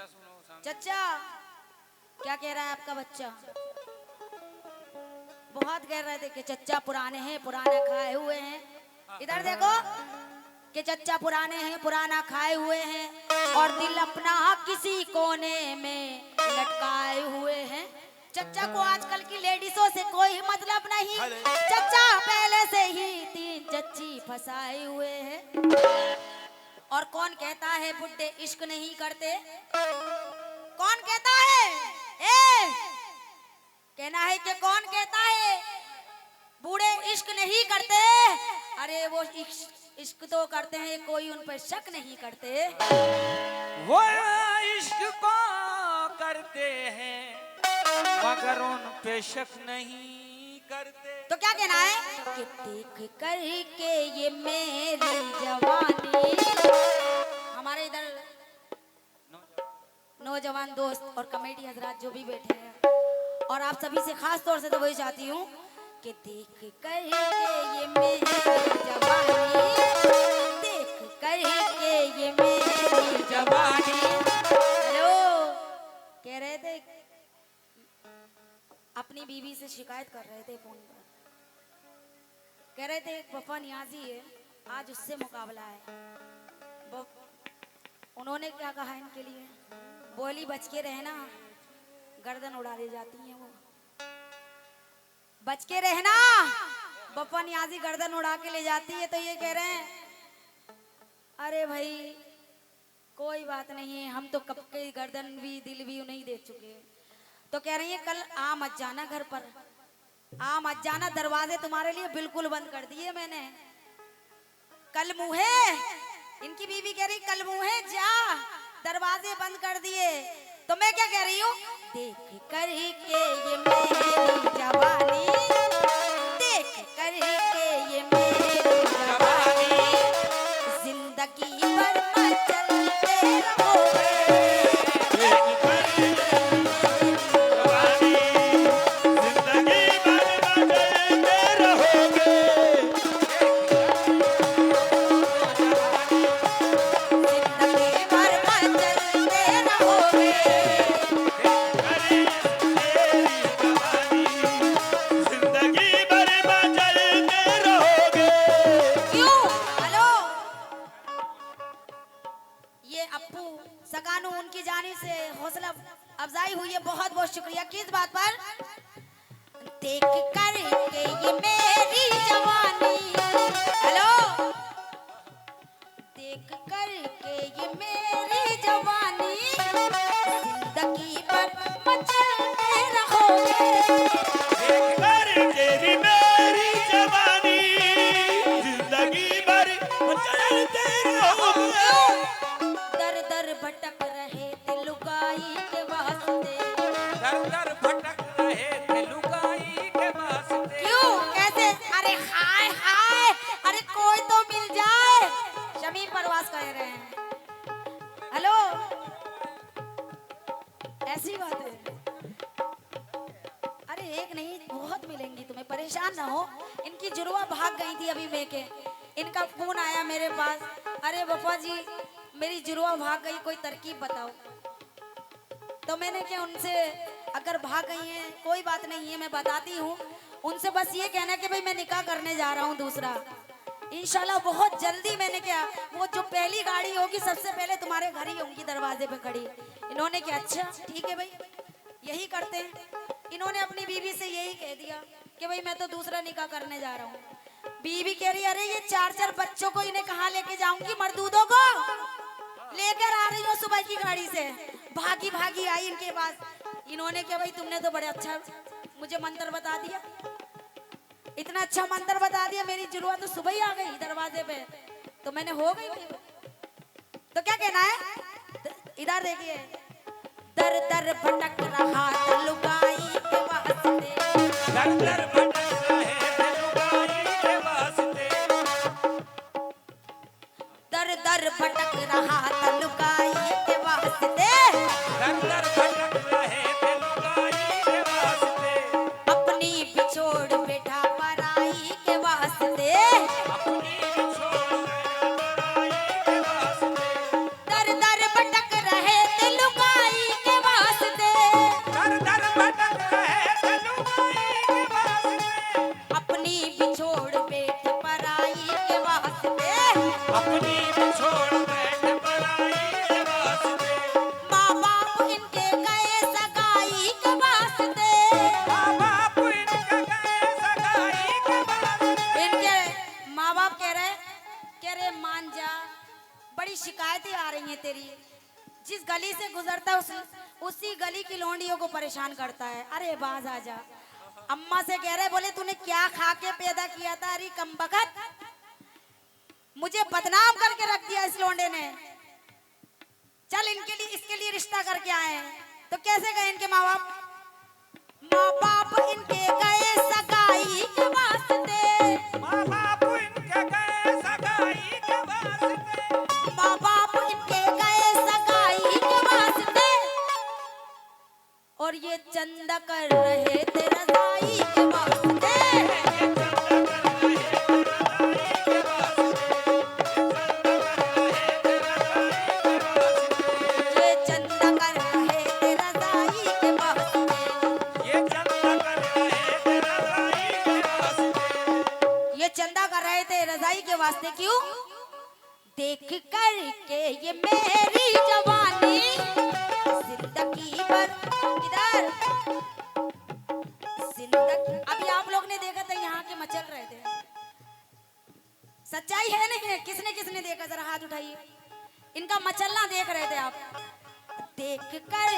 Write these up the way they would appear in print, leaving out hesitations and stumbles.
चचा क्या कह रहा है आपका बच्चा? बहुत कह रहे थे कि चचा पुराने हैं, पुराना खाए हुए हैं। इधर देखो कि चचा पुराने हैं, पुराना खाए हुए हैं और दिल अपना किसी कोने में लटकाए हुए हैं। चचा को आजकल की लेडीजों से कोई मतलब नहीं। चचा पहले से ही 3 चच्ची फंसाए हुए हैं। और कौन कहता है बुड्ढे इश्क नहीं करते? कौन कहता है? कहना है कि कौन कहता है बूढ़े इश्क नहीं करते? अरे वो इश्क तो करते हैं, कोई उन पर शक नहीं करते। वो इश्क को करते हैं मगर उन पे शक नहीं करते। तो क्या कहना है कि देख कर के ये मेरी जवानी। हमारे इधर नौजवान दोस्त और कमेटी हजरात जो भी बैठे हैं और आप सभी से खास तौर से तो वही चाहती हूँ कि देख कर के ये मेरी जवानी, देख कर के ये मेरी जवानी। हेलो, कह रहे थे अपनी बीवी से शिकायत कर रहे थे फोन पर। कह रहे थे एक वफा नियाजी है, आज उससे मुकाबला है। उन्होंने क्या कहा इनके लिए? बोली बच के रहना, गर्दन उड़ा ले जाती है वो। बच के रहना, वफा नियाजी गर्दन उड़ा के ले जाती है। तो ये कह रहे हैं अरे भाई कोई बात नहीं है, हम तो कब के गर्दन भी दिल भी नहीं दे चुके। तो कह रही है कल आ मत जाना घर पर, आ मत जाना, दरवाजे तुम्हारे लिए बिल्कुल बंद कर दिए मैंने। कल मुहे, इनकी बीवी कह रही कल मुहे जा, दरवाजे बंद कर दिए। तो मैं क्या कह रही हूँ? देख कर के ये मेरी जवानी, देख कर के ये मेरी जवानी, जिंदगी भर मचलते रहोगे। सगानू उनकी जानी से हौसला अफजाई हुई है, बहुत बहुत शुक्रिया। किस बात पर? देख कर के ये मेरी जवानी, हेलो, देख कर के ये मेरी जवानी, जिंदगी भर मचलते रहोगे। देख कर के ये मेरी जवानी, जिंदगी भर मचलते रहोगे। दर दर भटक रहे थे लुगाई के वास्ते, दर दर भटक रहे थे लुगाई के वास्ते। क्यों कैसे? अरे हाय हाय, अरे कोई तो मिल जाए। शमी परवास कह रहे हैं। हेलो, ऐसी बात है? अरे एक नहीं बहुत मिलेंगी तुम्हें, परेशान ना हो। इनकी जुड़वा भाग गई थी अभी मैं के, इनका फोन आया मेरे पास, अरे बप्पा जी मेरी जुड़वा भाग गई, कोई तरकीब बताओ। तो मैंने क्या उनसे, अगर भाग गई हैं कोई बात नहीं है, मैं बताती हूँ उनसे। बस ये कहना कि भाई मैं निकाह करने जा रहा हूँ दूसरा, इंशाल्लाह बहुत जल्दी। मैंने क्या वो जो पहली गाड़ी होगी सबसे पहले तुम्हारे घर ही होंगी दरवाजे पे खड़ी। इन्होंने क्या अच्छा ठीक है भाई यही करते हैं। इन्होंने अपनी बीवी से यही कह दिया कि भाई मैं तो दूसरा निकाह करने जा रहा हूँ। बीवी कह रही अरे ये 4-4 बच्चों को इन्हें कहाँ लेके जाऊंगी, मर्दूदों को लेकर आ रही हो सुबह की गाड़ी से। भागी भागी आई इनके पास। इन्होंने क्या भाई तुमने तो बड़े अच्छा मुझे मंत्र बता दिया, इतना अच्छा मंत्र बता दिया, मेरी जुड़वा तो सुबह ही आ गई दरवाजे पे। तो मैंने हो गई। तो क्या कहना है? इधर देखिए, दर दर भटक रहा था लुगाई के वास्ते, दर दर भटक रहे थे लुगाई के वास्ते, दर दर भटक रहा था लुगाई के वास्ते, दर दर भटक रहे थे लुगाई के वास्ते, अपनी बिछोड़ बैठा पराई के वास्ते, अपनी छोड़ गया पराई के वास्ते। दर दर भटक रहे थे लुगाई जिस गली से गुजरता है उसी गली की लौंडियों को परेशान करता है। अरे बाज आजा, अम्मा से कह रहे, बोले तूने क्या खा के पैदा किया था? अरे कमबख्त, मुझे बदनाम करके रख दिया इस लौंडे ने। चल इनके लिए, इसके लिए रिश्ता करके आए हैं। तो कैसे गए इनके माँ बाप? माँ बाप इनके गए सगाई के वास्ते, माँ बाप इनके गए सगाई के वास्ते, माँ बाप इनके गए सगाई के वास्ते, और ये चंदा कर रहे थे रजाई के वास्ते। ये चंदा कर रहे थे रजाई के वास्ते, ये चंदा कर रहे थे रजाई के वास्ते, ये चंदा कर रहे थे रजाई के वास्ते। क्यों? देख कर के ये मेरी जवानी जिंदगी भर, इधर जिंदगी, अभी आप लोग ने देखा था यहाँ के मचल रहे थे। सच्चाई है नहीं है? किसने किसने देखा? जरा हाथ उठाइए। इनका मचलना देख रहे थे आप। देख कर,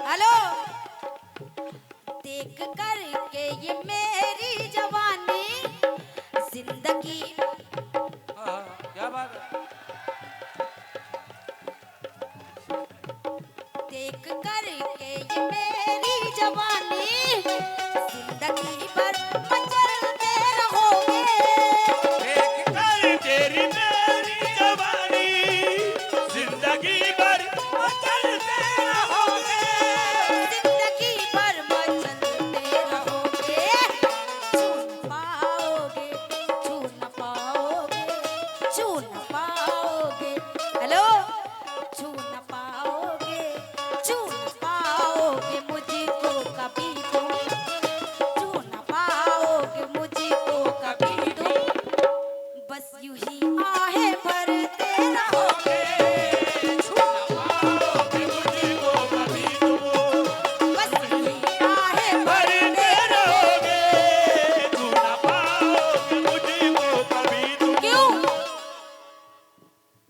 हेलो, देख कर के ये मेरी जवानी जिंदगी, हाँ, क्या बात है? देख कर के ये मेरी जवानी जिंदगी भर मचलते रहोगे। देख कर तेरी मेरी जवानी जिंदगी भर मचलते रहोगे, जिंदगी भर मचलते रहोगे। छू न पाओगे, छू न पाओगे, छू न पाओगे, हेलो, छू न पाओगे, छू न पाओगे मुझको कभी तुम, छू न पाओगे मुझको कभी तुम, बस यूं ही आहें भरते रहोगे, पाओगे मुझको कभी तुम, बस यूं ही आहें भरते भरते रहोगे। रहोगे, तू ना पाओगे मुझको कभी तुम। क्यों?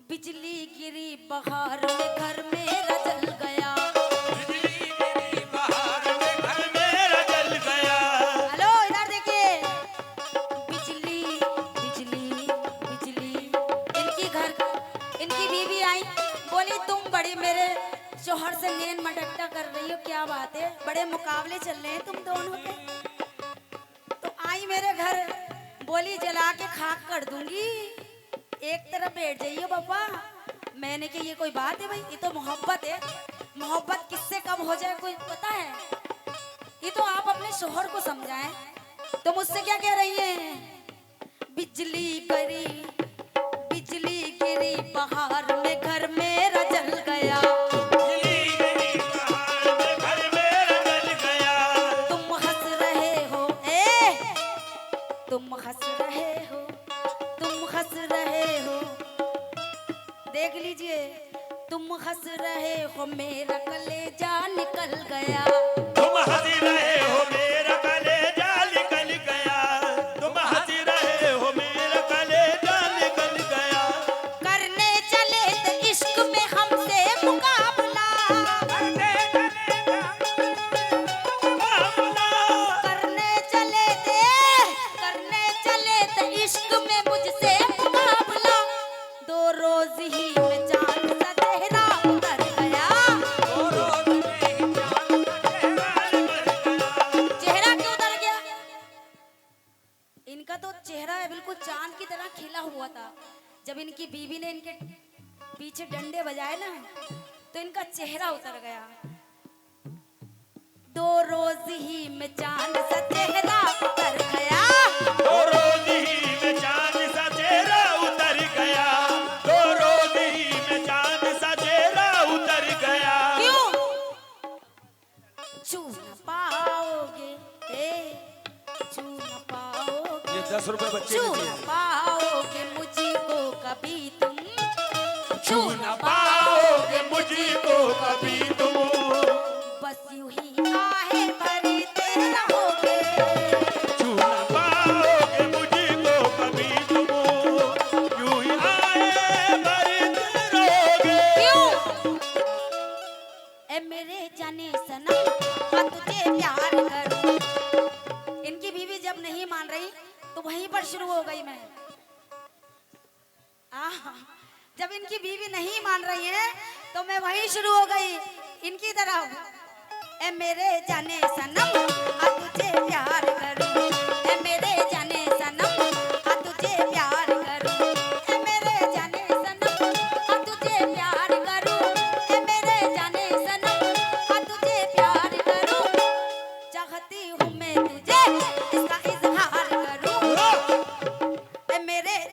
बिजली गिरी बहार में घर मेरा जल गया। बिजली गिरी बहार में घर मेरा जल गया, हेलो, इधर देखिए। बिजली बिजली बिजली, इनकी बीवी आई, बोली तुम बड़ी मेरे शोहर से नेन मटक्का कर रही हो, क्या बात है? बड़े मुकाबले चल रहे हैं तुम दोनों के। तो आई मेरे घर, बोली जला के खाक कर दूंगी, एक तरफ बैठ जाइए पापा। मैंने कहा ये कोई बात है भाई? ये तो मोहब्बत है। मोहब्बत किससे कब हो जाए कोई पता है? ये तो आप अपने शोहर को समझाएं। तो मुझसे क्या कह रही है? बिजली गिरी, बिजली गिरी बहार में घर मेरा जल गया। बिजली गिरी बहार में घर मेरा जल गया, तुम हंस रहे हो, ए तुम हंस रहे हो, तुम हंस रहे हो, देख लीजिए, तुम हंस रहे हो मेरा कलेजा निकल गया। तुम हंस रहे हो मेरा कलेजा निकल गया, तुम हंस रहे हो मेरा कलेजा निकल गया, करने चले थे इश्क में हमसे मुकाबला, करने चले मामला, करने चले थे इश्क में मुझसे मुकाबला। दो रोज ही में चांद सा चेहरा उतर गया। और रोज में चांद का चेहरा निकल गया, चेहरा क्यों उतर गया? इनका तो चेहरा है बिल्कुल चांद की तरह खिला हुआ था। जब इनकी बीवी ने इनके पीछे डंडे बजाए ना, तो इनका चेहरा उतर गया। दो रोज ही में चांद सा चेहरा उतर गया। और रोज ही में चांद सा चेहरा उतर गया, तो रोज ही में चांद सा चेहरा उतर गया। क्यों? छू न पाओगे, छू न पाओगे, ये 10 रुपए बच्चे छू न पाओगे मुझको कभी तुम, छू न पाओगे मुझको कभी तुम, बस यूं ही आहें भरते रहोगे। छू ना पाओगे मुझको कभी तुम, जब इनकी बीवी नहीं मान रही है तो मैं वहीं शुरू हो गई इनकी तरफ। ए मेरे जाने सनम आ तुझे प्यार कर